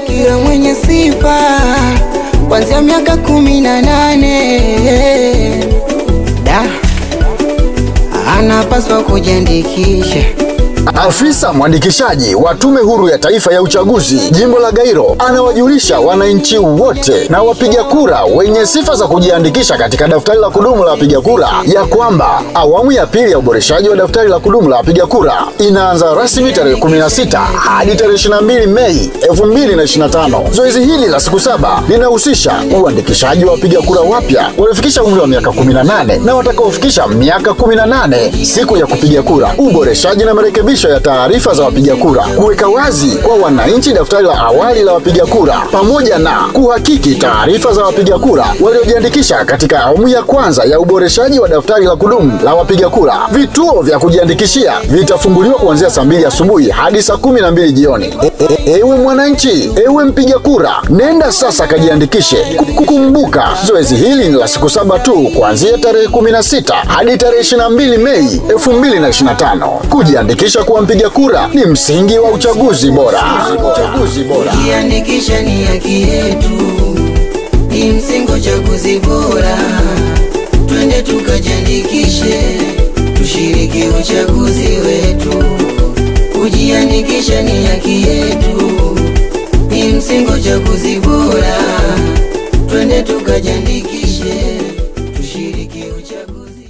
Kila mwenye sifa kuanzia miaka 18 anapaswa kujiandikisha. Afisa mwandikishaji wa Tume Huru ya Taifa ya Uchaguzi Jimbo la Gairo anawajulisha wananchi wote na wapiga kura wenye sifa za kujiandikisha katika daftari la kudumu la wapiga kura ya kwamba awamu ya pili ya uboreshaji wa daftari la kudumu la wapiga kura inaanza rasmi tarehe 16 hadi tarehe 22 Mei 2025. Zoezi hili la siku 7 linahusisha uandikishaji wa wapiga kura wapya waliofikisha umri wa miaka 18 na watakaofikisha miaka 18 siku ya kupiga kura, uboreshaji na marekebisho ya taarifa za wapiga kura, kuweka wazi kwa wananchi daftari la awali la wapiga kura, pamoja na kuhakiki taarifa za wapiga kura waliojiandikisha katika awamu ya kwanza ya uboreshaji wa daftari la kudumu la wapiga kura. Vituo vya kujiandikishia vitafunguliwa kuanzia saa 2 asubuhi hadi saa 12 jioni. Ewe mwananchi, ewe mpiga kura, nenda sasa kajiandikishe. Kukumbuka, zoezi hili ni la siku 7 tu kuanzia tarehe 16 hadi tarehe 22 Mei 2025. Kujiandikisha kuwa mpiga kura ni msingi wa uchaguzi bora. Kujiandikisha ni haki yetu, ni msingi wa uchaguzi bora. Twende tukajiandikishe, tushiriki uchaguzi wetu. Kujiandikisha ni haki yetu, ni msingi wa uchaguzi bora. Twende tukajiandikishe.